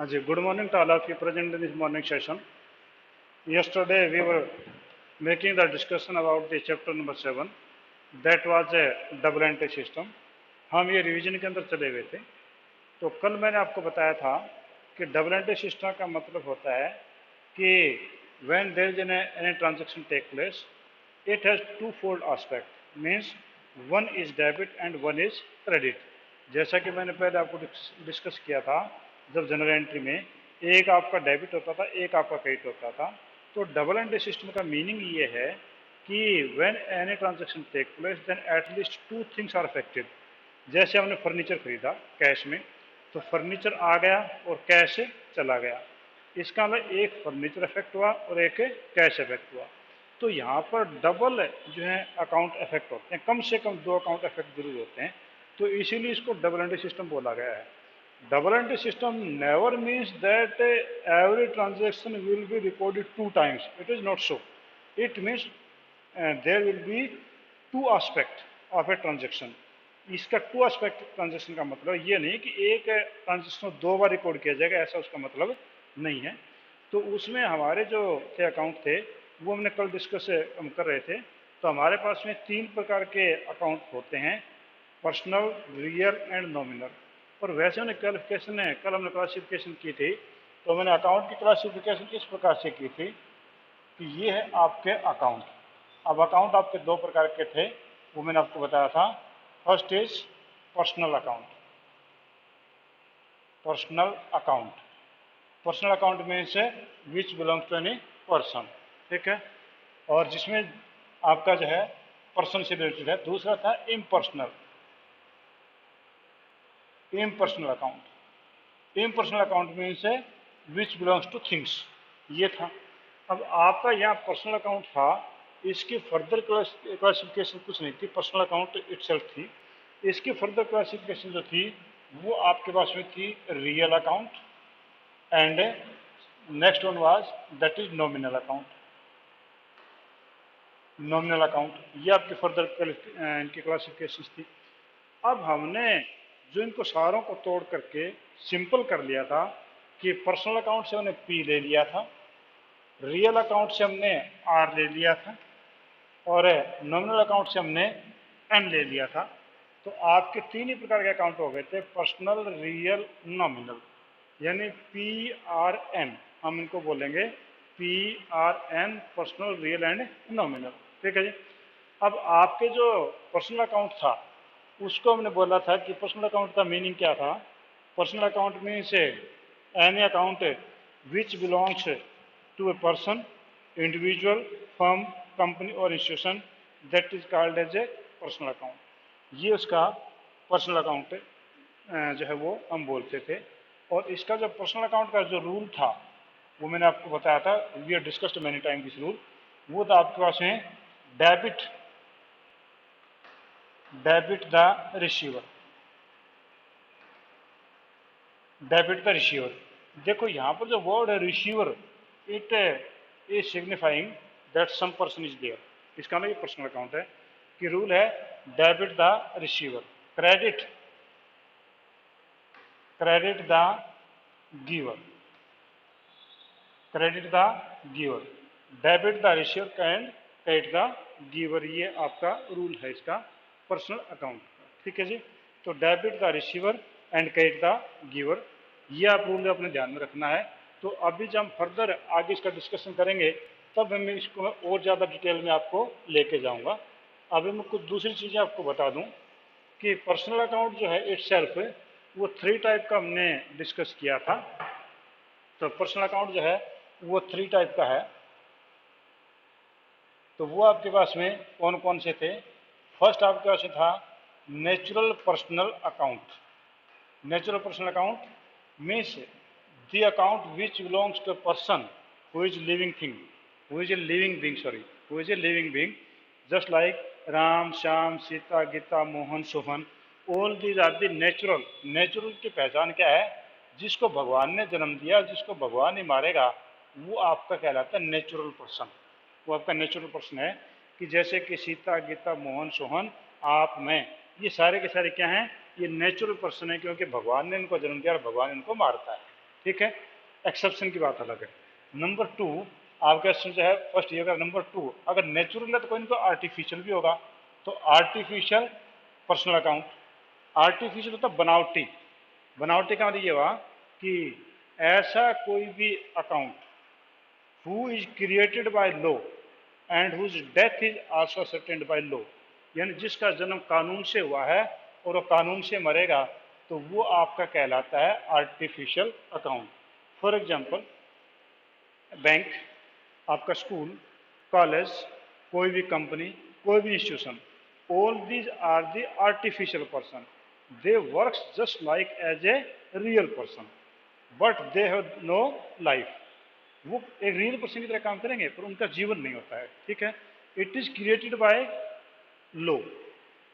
Ajay, good morning to all of you present in this morning session. Yesterday we were making the discussion about the chapter number 7, that was a double entry system. हम ये revision के अंदर चले हुए थे. तो कल मैंने आपको बताया था कि डबल एंट्री सिस्टम का मतलब होता है कि when there is any transaction take place, it has two-fold aspect. Means one is debit and one is credit. जैसा कि मैंने पहले आपको डिस्कस किया था, जब जनरल एंट्री में एक आपका डेबिट होता था, एक आपका क्रेडिट होता था. तो डबल एंट्री सिस्टम का मीनिंग ये है कि when any transaction take place then at least two things are affected. जैसे हमने फर्नीचर खरीदा कैश में, तो फर्नीचर आ गया और कैश चला गया. इसका मतलब एक फर्नीचर इफेक्ट हुआ और एक कैश इफेक्ट हुआ. तो यहाँ पर डबल जो है अकाउंट इफेक्ट होते हैं, कम से कम दो अकाउंट इफेक्ट जरूर होते हैं. तो इसीलिए इसको डबल एंट्री सिस्टम बोला गया है. Double entry system never means that every transaction will be recorded two times. It is not so. It means there will be two aspect of a transaction. इसका टू एस्पेक्ट ट्रांजेक्शन का मतलब ये नहीं कि एक ट्रांजेक्शन दो बार record किया जाएगा, ऐसा उसका मतलब नहीं है. तो उसमें हमारे जो थे अकाउंट थे वो हमने कल डिस्कस हम कर रहे थे. तो हमारे पास में तीन प्रकार के अकाउंट होते हैं, पर्सनल, रियल एंड नॉमिनल. और वैसे हमने क्वालिफिकेशन है, कल हमने क्लासिफिकेशन की थी. तो मैंने अकाउंट की क्लासिफिकेशन इस प्रकार से की थी कि ये है आपके अकाउंट. अब अकाउंट आपके दो प्रकार के थे, वो मैंने आपको बताया था. First is personal account. Personal account, personal account means which belongs to any person. ठीक है, और जिसमें आपका जो है पर्सन से रिलेटेड है. दूसरा था impersonal. Impersonal account, impersonal account means which belongs two things. ये था. अब आपका यहाँ पर्सनल अकाउंट था, इसकी फर्दर क्लासिफिकेशन कुछ नहीं थी, पर्सनल अकाउंट इटसेल्फ थी. इसकी फर्दर क्लासिफिकेशन जो थी वो आपके पास में थी real account and next one was that is nominal account. Nominal account ये आपकी फर्दर इनकी क्लासिफिकेशन थी. अब हमने जो इनको सारों को तोड़ करके सिंपल कर लिया था कि पर्सनल अकाउंट से हमने पी ले लिया था, रियल अकाउंट से हमने आर ले लिया था और नॉमिनल अकाउंट से हमने एन ले लिया था. तो आपके तीन ही प्रकार के अकाउंट हो गए थे, पर्सनल, रियल, नॉमिनल. यानी पी आर एन हम इनको बोलेंगे, P R N, personal, real and nominal. ठीक है जी. अब आपके जो पर्सनल अकाउंट था उसको हमने बोला था कि पर्सनल अकाउंट का मीनिंग क्या था. Personal account means any account which belongs to a person, individual, firm, company और institution, that is called as a personal account. ये उसका पर्सनल अकाउंट जो है वो हम बोलते थे. और इसका जो पर्सनल अकाउंट का जो रूल था वो मैंने आपको बताया था, we are discussed many time this rule. वो था आपके पास में debit, debit the receiver, debit the receiver. देखो यहाँ पर जो वर्ड है receiver, it is signifying that some person is there. इसका ना ये पर्सनल अकाउंट है कि रूल है debit the receiver, credit, credit the giver, credit the giver, debit the receiver and credit the giver. ये आपका रूल है इसका पर्सनल अकाउंट. ठीक है जी. तो debit the receiver and credit the giver, ये आप रूल अपने ध्यान में रखना है. तो अभी जब हम फर्दर आगे इसका डिस्कशन करेंगे तब मैं इसको और ज़्यादा डिटेल में आपको लेके जाऊंगा. अभी मैं कुछ दूसरी चीज़ें आपको बता दूं कि पर्सनल अकाउंट जो है इटसेल्फ वो थ्री टाइप का हमने डिस्कस किया था. तो पर्सनल अकाउंट जो है वो थ्री टाइप का है. तो वो आपके पास में कौन कौन से थे. फर्स्ट आपके पास था natural personal account. Natural personal account means the account which belongs to a person who is living thing, who is a living being, sorry, who is a living being, just like Ram, Shyam, Sita, Gita, Mohan, Sohan. All these are the natural. Natural की पहचान क्या है? जिसको भगवान ने जन्म दिया, जिसको भगवान ही मारेगा, वो आपका कहलाता है नेचुरल पर्सन. वो आपका नेचुरल पर्सन है कि जैसे कि सीता, गीता, मोहन, सोहन, आप, मैं, ये सारे के सारे क्या हैं? ये नेचुरल पर्सन है क्योंकि भगवान ने इनको जन्म दिया और भगवान इनको मारता है. ठीक है, एक्सेप्शन की बात अलग है। नंबर 2 आपका जो है फर्स्ट ये, अगर नंबर 2 अगर नेचुरल है तो कोई इनको आर्टिफिशियल भी होगा, तो आर्टिफिशियल पर्सनल अकाउंट। आर्टिफिशियल होता बनावटी, बनावटी का मतलब ये हुआ कि ऐसा कोई भी account who is created by law and whose death is also certained by law, यानी जिसका जन्म कानून से हुआ है और वो कानून से मरेगा, तो वो आपका कहलाता है artificial account. For example bank, आपका स्कूल, कॉलेज, कोई भी कंपनी, कोई भी institution, all these are the artificial person, they works just like as a real person but they have no life. वो एक रियल पर्सन की तरह काम करेंगे पर उनका जीवन नहीं होता है, ठीक है। It is created by law,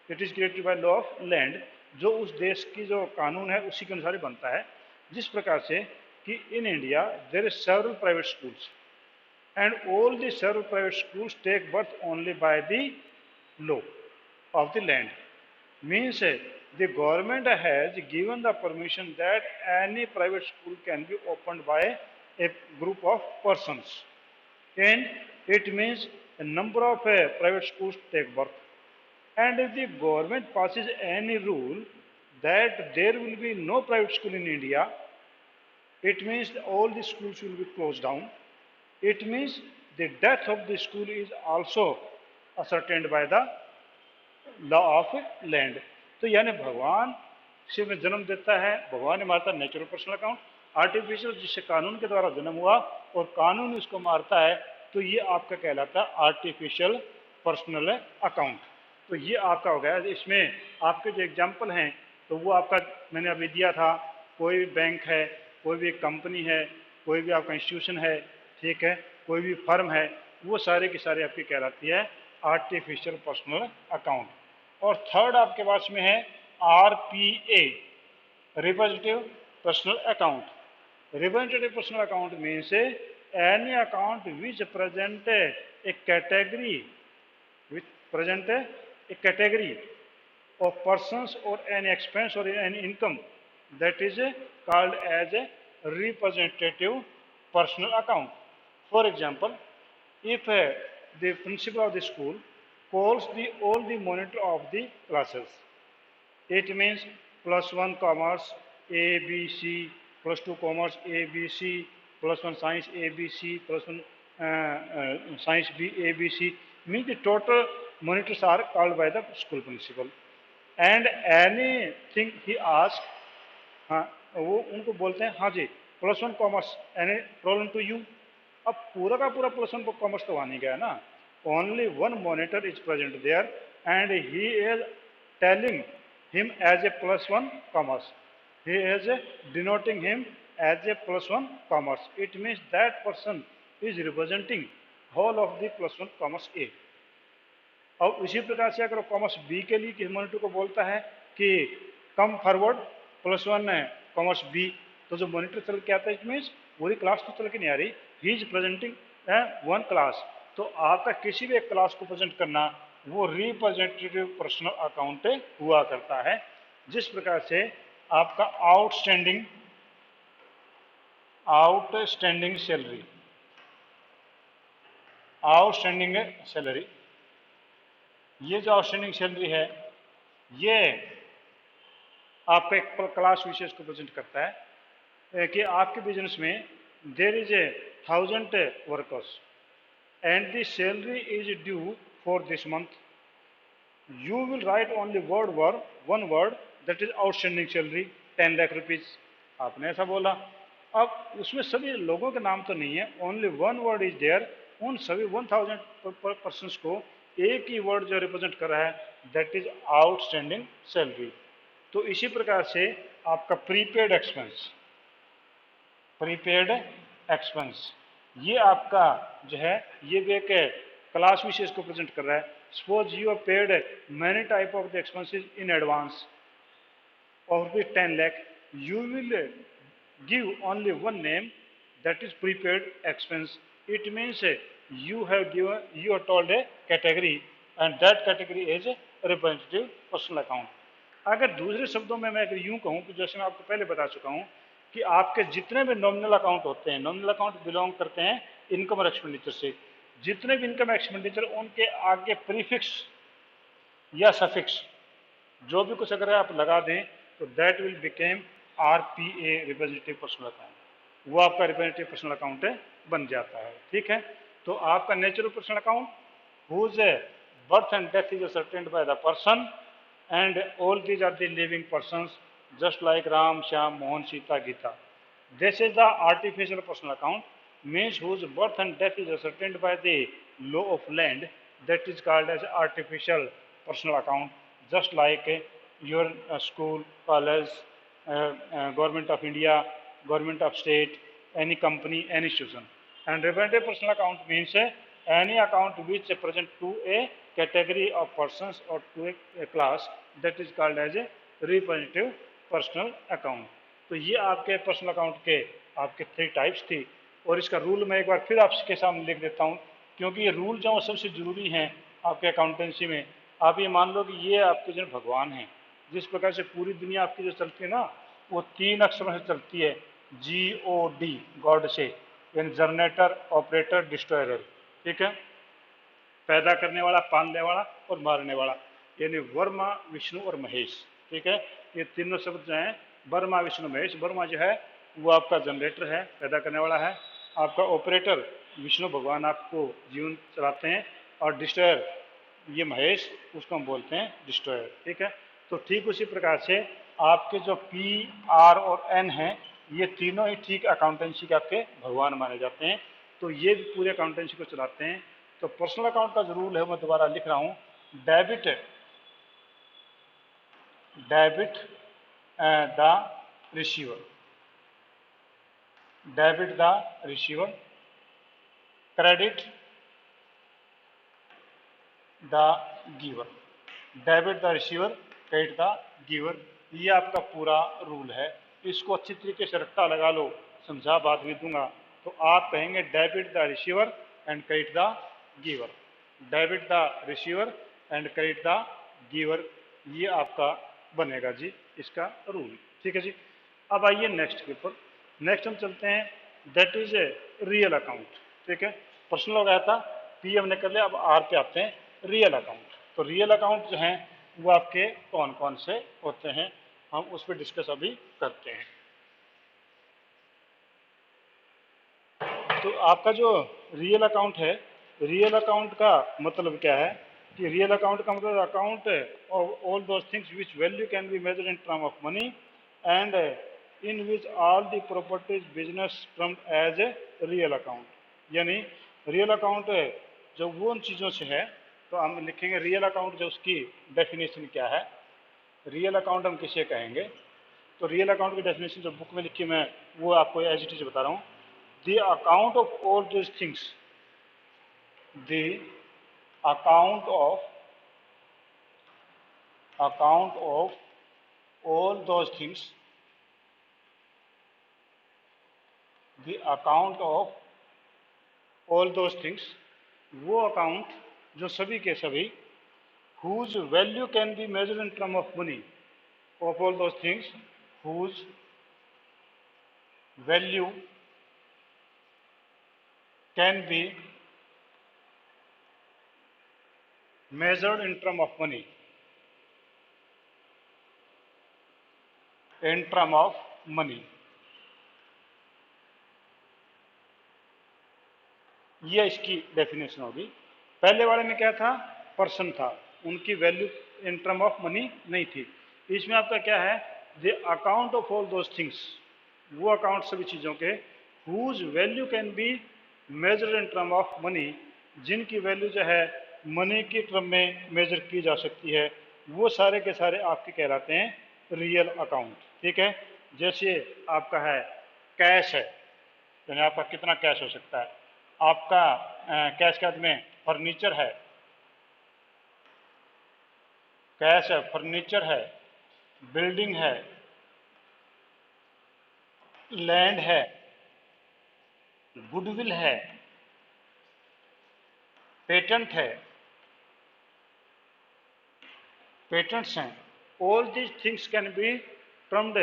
it is created by law of land, जो उस देश की जो कानून है उसी के अनुसार ही बनता है। जिस प्रकार से कि in India there is several private schools and all the several private schools take birth only by the law of the land. Means the government has given the permission that any private school can be opened by a group of persons, and it means a number of private schools take birth, and if the government passes any rule that there will be no private school in India, it means all the schools will be closed down. It means the death of the school is also ascertained by the law of land. तो यानी भगवान से में जन्म देता है, भगवान ने मारता है नेचुरल पर्सनल अकाउंट, आर्टिफिशियल जिससे कानून के द्वारा जन्म हुआ और कानून उसको मारता है, तो ये आपका कहलाता है आर्टिफिशियल पर्सनल अकाउंट। तो ये आपका हो गया। इसमें आपके जो एग्जाम्पल हैं तो वो आपका मैंने अभी दिया था, कोई भी बैंक है, कोई भी कंपनी है, कोई भी आपका इंस्टीट्यूशन है, ठीक है, कोई भी फर्म है, वो सारे की सारे आपकी कहलाती है आर्टिफिशियल पर्सनल अकाउंट। और थर्ड आपके पास में है RPA, representative personal account. Representative personal account means any account which present A category, which present A category of persons or any expense or any income that is called as a representative personal account. For example, if the principal of the school calls all the monitor of the classes, it means plus 1 commerce A B C, plus 2 commerce A B C, plus 1 science A B C, plus 1 science B A B C, means the total monitors are called by the school principal. And anything he ask, हाँ वो उनको बोलते हैं हाँ जी plus 1 commerce, any problem to you. अब पूरा का पूरा प्लस 1 कॉमर्स तो वहाँ नहीं गया ना, only one monitor is present there and he is telling him as a plus 1 commerce, he is denoting him as a plus 1 commerce. It means that person is representing whole of the plus 1 commerce a. और उसी प्रकार से अगर commerce B के लिए किसी monitor को बोलता है कि come forward plus 1 commerce B, तो जो मॉनिटर चल के आता है इट मीन्स पूरी क्लास तो चल के नहीं आ रही, he is presenting one class. तो आपका किसी भी एक क्लास को प्रेजेंट करना वो रिप्रेजेंटेटिव पर्सनल अकाउंट हुआ करता है। जिस प्रकार से आपका आउटस्टैंडिंग सैलरी, आउटस्टैंडिंग सैलरी, ये जो आउटस्टैंडिंग सैलरी है ये आपका एक क्लास विशेष को प्रेजेंट करता है कि आपके बिजनेस में there is a 1000 workers and the salary is due for this month, you will write only one word that is outstanding salary 10 lakh rupees. आपने ऐसा बोला, अब उसमें सभी लोगों के नाम तो नहीं है, only one word is there, उन सभी 1000 पर्सन को एक ही वर्ड जो रिप्रेजेंट कर रहा है दैट इज आउटस्टैंडिंग सैलरी। तो इसी प्रकार से आपका प्रीपेड एक्सपेंस, प्रीपेड एक्सपेंस ये आपका जो है ये भी एक क्लास विशेष को प्रेजेंट कर रहा है। Suppose you have paid many type of the expenses in advance of the 10 lakh, you will give only one name that is prepaid expense. It means you have told a category and that category is a representative personal account। अगर दूसरे शब्दों में मैं अगर यूं कहूं तो जैसे मैं आपको पहले बता चुका हूं कि आपके जितने भी नॉमिनल अकाउंट होते हैं, नॉमिनल अकाउंट बिलोंग करते हैं इनकम और एक्सपेंडिचर से, जितने भी इनकम एक्सपेंडिचर उनके आगे प्रीफिक्स या सफिक्स जो भी कुछ अगर आप लगा दें तो that will became RPA, representative personal account, वो आपका रिप्रेजेंटेटिव पर्सनल अकाउंट बन जाता है। ठीक है, तो आपका natural personal account whose birth and death is ascertained by the person, and all these are the living persons just like Ram, Shyam, Mohan, Sita, Gita. This is the artificial personal account, means whose birth and death is ascertained by the law of land, that is called as artificial personal account, just like your school, college, government of India, government of state, any company, any institution. And representative personal account means any account which present to a category of persons or to a class, that is called as a representative personal account. तो ये आपके personal account के आपके 3 types थी, और इसका rule मैं एक बार फिर आपके सामने लिख देता हूँ, क्योंकि ये रूल जो सबसे जरूरी हैं आपके अकाउंटेंसी में। आप ये मान लो कि ये आपके जो भगवान हैं, जिस प्रकार से पूरी दुनिया आपकी जो चलती है ना, वो 3 अक्षरों से चलती है, GOD, गॉड से, यानी जनरेटर, ऑपरेटर, डिस्ट्रॉयर। ठीक है, पैदा करने वाला, पालने वाला और मारने वाला, यानी वर्मा, विष्णु और महेश। ठीक है, ये तीनों शब्द जो हैं, वर्मा, विष्णु, महेश। वर्मा जो है वो आपका जनरेटर है, पैदा करने वाला है। आपका ऑपरेटर विष्णु भगवान आपको जीवन चलाते हैं, और डिस्ट्रॉयर ये महेश, उसको हम बोलते हैं डिस्ट्रॉयर। ठीक है, तो ठीक उसी प्रकार से आपके जो P, R और N हैं, ये तीनों ही ठीक अकाउंटेंसी के आपके भगवान माने जाते हैं। तो ये भी पूरे अकाउंटेंसी को चलाते हैं। तो पर्सनल अकाउंट का जो रूल है मैं दोबारा लिख रहा हूं, debit the receiver, debit the receiver, credit the giver, debit the receiver, credit the giver. ये आपका पूरा रूल है। इसको अच्छी तरीके से रट्टा लगा लो, समझा बाद में दूंगा, तो आप कहेंगे debit the receiver and credit the giver, debit the receiver and credit the giver, ये आपका बनेगा जी इसका रूल। ठीक है जी, अब आइए नेक्स्ट के ऊपर। नेक्स्ट हम चलते हैं, that is a real account. ठीक है, पर्सनल हो गया था, पी हमने कर लिया, अब आर पे आते हैं, रियल अकाउंट। तो रियल अकाउंट जो हैं वो आपके कौन कौन से होते हैं, हम उस पर डिस्कस अभी करते हैं। तो आपका जो रियल अकाउंट है, रियल अकाउंट का मतलब क्या है कि रियल अकाउंट का मतलब account of all those things which value can be measured in term of money and in which all the properties business termed as a real account. यानी real account जो वो उन चीज़ों से है, तो हम लिखेंगे रियल अकाउंट, जो उसकी डेफिनेशन क्या है, रियल अकाउंट हम किसे कहेंगे। तो रियल अकाउंट की डेफिनेशन जो बुक में लिखी मैं वो आपको एज इट इज बता रहा हूँ, the account of all those things, the account of all those things, the account of all those things, वो अकाउंट जो सभी के सभी, whose value can be measured in term of money, of all those things whose value can be measured in term of money, in term of money, ये इसकी definition होगी। पहले वाले में क्या था, पर्सन था, उनकी value in term of money नहीं थी। इसमें आपका क्या है, the account of all those things, वो अकाउंट सभी चीज़ों के, whose value can be measured in term of money, जिनकी वैल्यू जो है मनी के टर्म में मेजर की जा सकती है, वो सारे के सारे आपके कहलाते हैं रियल अकाउंट। ठीक है, जैसे आपका है कैश है, यानी आपका कितना कैश हो सकता है, आपका कैश के हाथ में फर्नीचर है, कैश है, फर्नीचर है, बिल्डिंग है, लैंड है, गुडविल है, पेटेंट है, पेटेंट्स हैं। All these things can be termed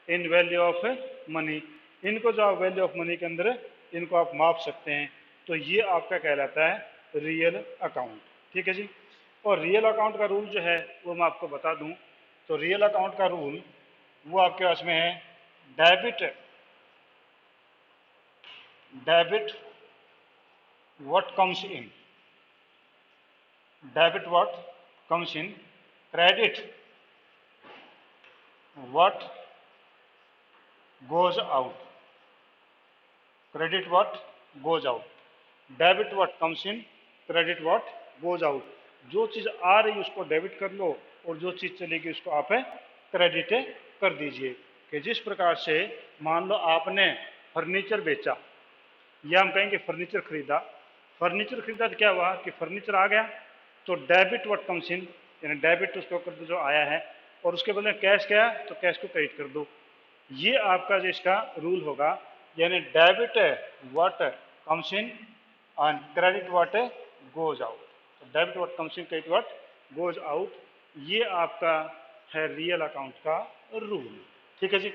in value of money. इनको जो आप वैल्यू ऑफ मनी के अंदर इनको आप माप सकते हैं, तो ये आपका कहलाता है रियल अकाउंट। ठीक है जी। और रियल अकाउंट का रूल जो है वो मैं आपको बता दूं, तो रियल अकाउंट का रूल वो आपके पास में है debit debit what comes in, debit what comes in, credit what goes out, credit what goes out, debit what comes in, credit what goes out। जो चीज़ आ रही है उसको डेबिट कर लो और जो चीज़ चलेगी उसको आप क्रेडिट कर दीजिए। कि जिस प्रकार से मान लो आपने फर्नीचर बेचा या हम कहेंगे फर्नीचर खरीदा, फर्नीचर खरीदा तो क्या हुआ कि फर्नीचर आ गया, तो डेबिट व्हाट कम्स इन, यानी डेबिट उसको कर दो जो आया है, और उसके बदले कैश क्या है तो कैश को क्रेडिट कर दो। ये आपका जो इसका रूल होगा, यानी debit what comes in and credit what goes out. तो debit what comes in, credit what goes out, ये आपका है रियल अकाउंट का रूल। ठीक है जी।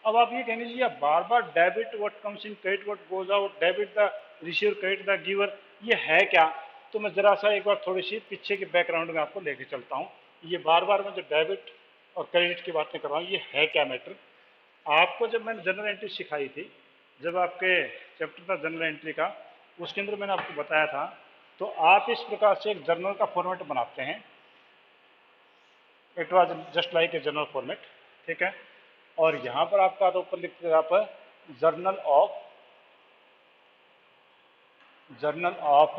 अब आप ये कहेंगे जी बार बार debit what comes in, credit what goes out, debit the receiver, credit the giver, ये है क्या? तो मैं जरा सा एक बार थोड़ी सी पीछे के बैकग्राउंड में आपको लेके चलता हूँ। ये बार बार मैं जो डेबिट और क्रेडिट की बातें कर रहा हूँ, ये है क्या मैटर। आपको जब मैंने जनरल एंट्री सिखाई थी, जब आपके चैप्टर था जनरल एंट्री का, उसके अंदर मैंने आपको बताया था, तो आप इस प्रकार से एक जर्नल का फॉर्मेट बनाते हैं। It was just like a journal format. ठीक है। और यहाँ पर आपका तो ऊपर लिखते हैं आप जर्नल ऑफ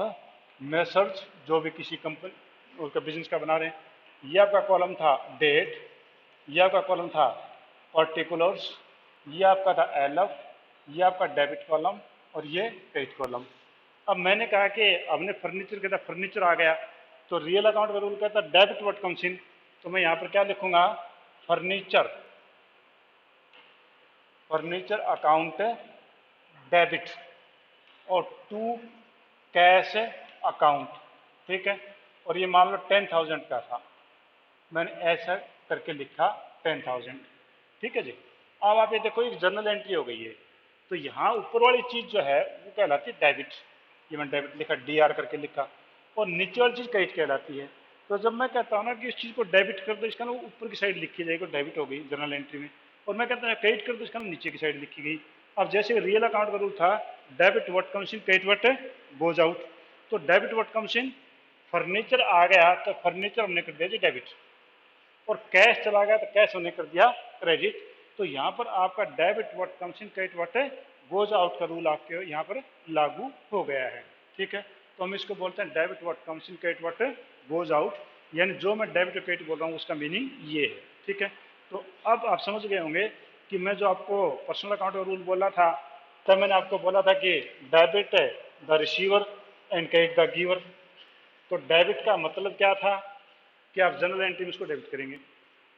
मेसर्स, जो भी किसी कंपनी उसका बिजनेस का बना रहे हैं। ये आपका कॉलम था डेट, ये आपका कॉलम था पर्टिकुलर्स, ये आपका था एलएफ, ये आपका डेबिट कॉलम और ये क्रेडिट कॉलम। अब मैंने कहा कि हमने फर्नीचर कहता फर्नीचर आ गया, तो रियल अकाउंट का रूल कहता डेबिट व्हाट कम्स इन, तो मैं यहाँ पर क्या लिखूंगा फर्नीचर, फर्नीचर अकाउंट डेबिट और टू कैश अकाउंट। ठीक है। और ये मान लो 10,000 का था, मैंने ऐसा करके लिखा 10,000। ठीक है जी। अब आप ये देखो एक जर्नल एंट्री हो गई है, तो यहाँ ऊपर वाली चीज जो है वो कहलाती है डेबिट, ये मैंने डेबिट लिखा डीआर करके लिखा, और नीचे वाली चीज क्रेडिट कहलाती है। तो जब मैं कहता हूँ ना कि इस चीज को डेबिट कर दो, इसका ना ऊपर की साइड लिखी जाएगी, डेबिट हो गई जनरल एंट्री में, और मैं कहता हूँ क्रेडिट कर दो, इसका नीचे की साइड लिखी गई। अब जैसे रियल अकाउंट का रूल था debit what comes in, credit what goes out, तो debit what comes in, furniture आ गया तो फर्नीचर हमने कर दिया जी डेबिट, और कैश चला गया तो कैश हमने कर दिया क्रेडिट। तो यहाँ पर आपका debit what comes in, credit what goes out का रूल आपके यहाँ पर लागू हो गया है। ठीक है। तो हम इसको बोलते हैं debit what comes in, credit what goes out, यानी जो मैं डेबिट और क्रेडिट बोल रहा हूँ उसका मीनिंग ये है। ठीक है। तो अब आप समझ गए होंगे कि मैं जो आपको पर्सनल अकाउंट का रूल बोला था, तब मैंने आपको बोला था कि debit the receiver and credit the giver. तो डेबिट का मतलब क्या था कि आप जनरल एंट्री में उसको डेबिट करेंगे।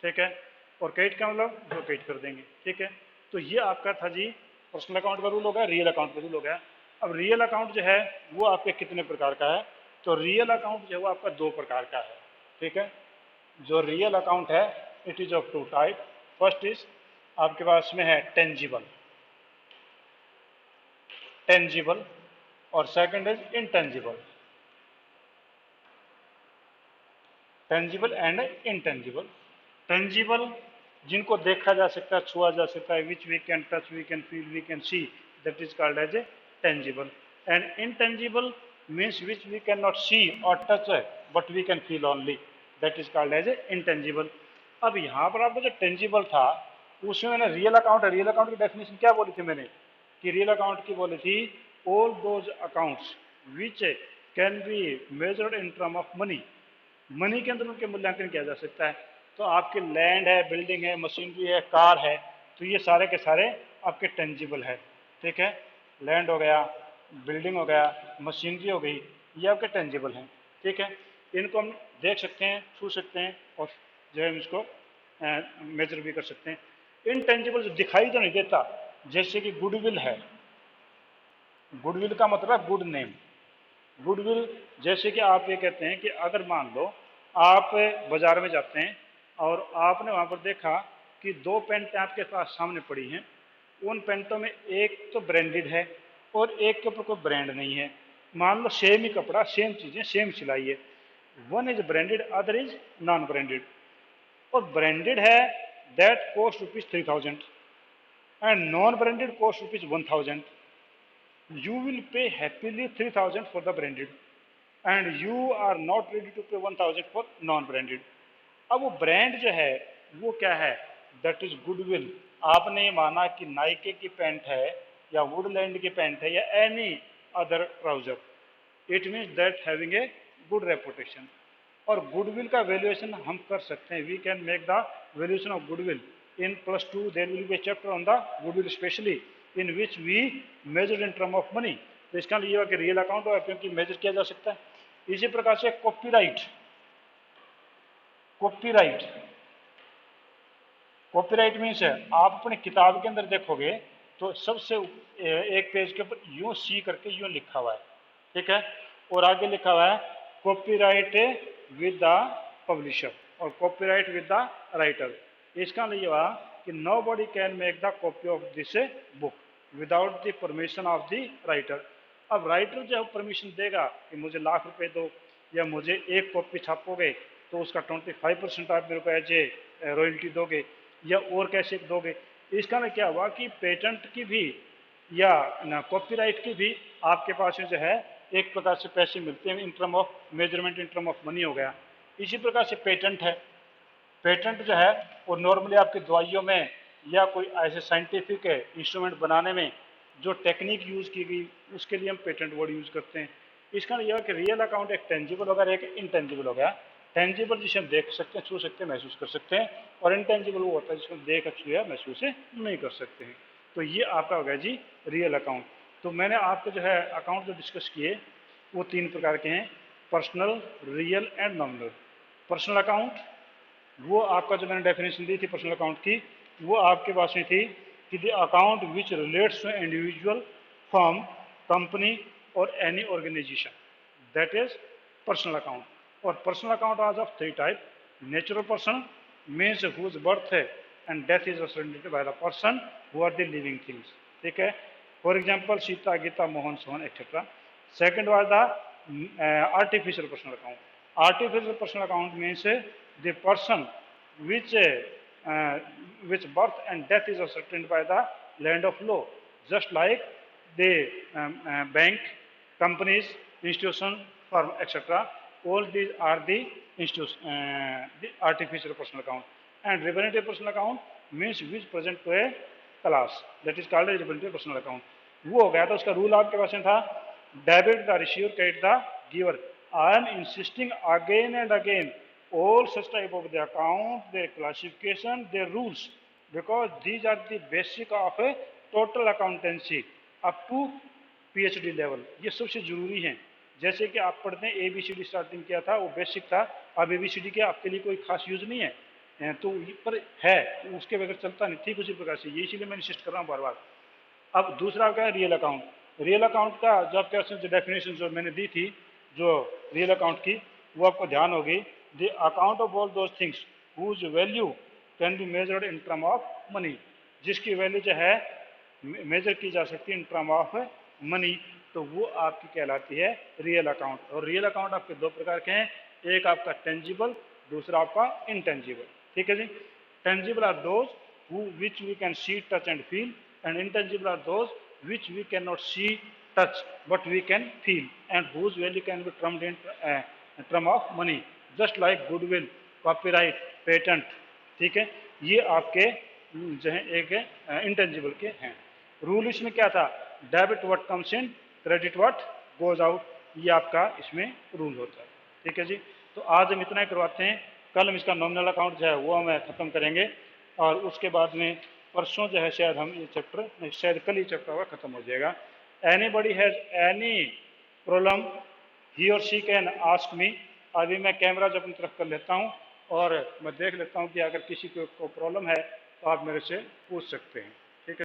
ठीक है। और क्रेडिट का मतलब जो क्रेडिट कर देंगे। ठीक है। तो ये आपका था जी पर्सनल अकाउंट का रूल हो गया, रियल अकाउंट का रूल हो गया। अब रियल अकाउंट जो है वो आपके कितने प्रकार का है, तो रियल अकाउंट जो है वो आपका दो प्रकार का है। ठीक है। जो रियल अकाउंट है it is of two type. First is आपके पास में है टेंजिबल, टेंजिबल, और second is intangible, tangible and intangible. Tangible जिनको देखा जा सकता है, छुआ जा सकता है, which we can touch, we can feel, we can see, that is called as a tangible. And intangible means which we can not see और touch but we can feel only, that is called as a intangible. अब यहाँ पर आपका जो tangible था उसमें मैंने real account है, रियल अकाउंट की डेफिनेशन क्या बोली थी मैंने कि रियल अकाउंट की बोली थी all those accounts which can be measured in term of money, money के अंदर उनके मूल्यांकन किया जा सकता है। तो आपके लैंड है, बिल्डिंग है, मशीनरी है, कार है, तो ये सारे के सारे आपके टेंजिबल है। ठीक है। लैंड हो गया, बिल्डिंग हो गया, मशीनरी हो गई, ये आपके टेंजिबल हैं। ठीक है। इनको हम देख सकते हैं, छू सकते हैं, और जो है हम इसको मेजर भी कर सकते हैं। इनटेंजिबल जो दिखाई तो नहीं देता, जैसे कि गुडविल है, गुडविल का मतलब गुड नेम, गुडविल। जैसे कि आप ये कहते हैं कि अगर मान लो आप बाजार में जाते हैं और आपने वहां पर देखा कि दो पेंटें आपके पास सामने पड़ी हैं, उन पेंटों में एक तो ब्रांडेड है और एक के ऊपर कोई ब्रांड नहीं है। मान लो सेम ही कपड़ा, सेम चीज़ें, सेम सिलाई है, one is branded other is non branded. और ब्रांडेड है that cost ₹3000 and non-branded cost ₹1000. You will pay happily 3000 for the branded and you are not ready to pay 1000 for non-branded. अब वो brand जो है वो क्या है, दैट इज गुडविल। आपने ये माना कि नाइके की पैंट है या वुडलैंड की पैंट है या any other trouser, it means that having a good reputation. और गुडविल का वैल्यूएशन हम कर सकते हैं, we can make the valuation of goodwill in +2 there will be a chapter on the goodwill specially in which we measure in term of money। तो इसका लिए कि रियल अकाउंट होगा क्योंकि मेजर किया जा सकता है। इसी प्रकार से कॉपीराइट, कॉपीराइट कॉपीराइट मीन्स है आप अपनी किताब के अंदर देखोगे तो सबसे एक पेज के ऊपर यूं सी करके यूं लिखा हुआ है, ठीक है, और आगे लिखा हुआ है कॉपीराइट विद द पब्लिशर और कॉपीराइट विद द राइटर। इसका लिए हुआ कि nobody can make the copy of this book without the permission of the writer. अब राइटर जो परमिशन देगा कि मुझे ₹1,00,000 दो या मुझे एक कॉपी छापोगे तो उसका 25% आप मेरे को एज ए रॉयल्टी दोगे या और कैसे दोगे। इसका ना क्या हुआ कि पेटेंट की भी या ना कॉपीराइट की भी आपके पास जो है एक प्रकार से पैसे मिलते हैं इन term of measurement, in term of money हो गया। इसी प्रकार से पेटेंट है, पेटेंट जो है वो नॉर्मली आपकी दवाइयों में या कोई ऐसे साइंटिफिक इंस्ट्रूमेंट बनाने में जो टेक्निक यूज़ की गई उसके लिए हम पेटेंट वर्ड यूज़ करते हैं। इसका यह है कि रियल अकाउंट एक टेंजिबल होगा, एक इनटेंजिबल हो गया। टेंजिबल जिसे हम देख सकते हैं, छू सकते हैं, महसूस कर सकते हैं, और इनटेंजिबल वो होता है जिसको देख छुया महसूस नहीं कर सकते हैं। तो ये आपका हो गया जी रियल अकाउंट। तो मैंने आपको जो है अकाउंट जो डिस्कस किए वो 3 प्रकार के हैं, personal, real and nominal. Personal account वो आपका जो मैंने डेफिनेशन दी थी पर्सनल अकाउंट की वो आपके पास में थी कि the account which relates to individual, firm, company और any organisation, that is personal account. और पर्सनल अकाउंट आज of 3 type. Natural person means whose birth and death is represented by the person who are the living things, ठीक है, for example Sita, Gita, Mohan, Sohan etcetera. Second was the artificial personal account. Artificial personal account means the person which birth and death is ascertained by the land of law, just like the bank, companies, institution, firm, etc. All these are the the artificial personal account. And representative personal account means which present to a class, that is called a representative personal account. वो हो गया था, उसका rule आपके पास में था debit the receiver, credit the giver. I am insisting again and again all such type of the account, their classification, their rules, because these are the basic of a total accountancy up to PhD level। ये सबसे जरूरी हैं। जैसे कि आप पढ़ते हैं ABCD starting किया था वो बेसिक था, अब ABCD के आपके लिए कोई खास यूज नहीं है, तो पर है उसके बगैर चलता नहीं, ठीक उसी प्रकार से ये इसीलिए मैं इंसिस्ट कर रहा हूँ बार बार। अब दूसरा क्या है रियल अकाउंट। रियल अकाउंट का जो आपके जो डेफिनेशन जो मैंने दी थी जो रियल अकाउंट की वो आपको ध्यान होगी, the account of all those things whose value can be measured in term of money, जिसकी वैल्यू जो है मेजर की जा सकती है इन टर्म ऑफ मनी, तो वो आपकी कहलाती है रियल अकाउंट। और रियल अकाउंट आपके 2 प्रकार के हैं, एक आपका टेंजिबल, दूसरा आपका इनटेंजिबल, ठीक है जी। Tangible are those which we can see, touch and feel, and intangible are those which we cannot see, touch, but we can feel, and whose value can be termed in term of money, just like goodwill, copyright, patent, ठीक है। ये आपके जो है एक intangible के हैं। Rule इसमें क्या था, debit what comes in, credit what goes out, ये आपका इसमें रूल होता है, ठीक है जी। तो आज हम इतना ही करवाते हैं, कल हम इसका नॉमिनल अकाउंट जो है वो हम खत्म करेंगे, और उसके बाद में परसों जो है शायद हम ये चैप्टर, शायद कल ही चैप्टर होगा, खत्म हो जाएगा। एनीबॉडी हैज एनी प्रॉब्लम ही और शी कैन आस्क मी। अभी मैं कैमरा जो अपनी तरफ कर लेता हूँ और मैं देख लेता हूँ कि अगर किसी को प्रॉब्लम है तो आप मेरे से पूछ सकते हैं।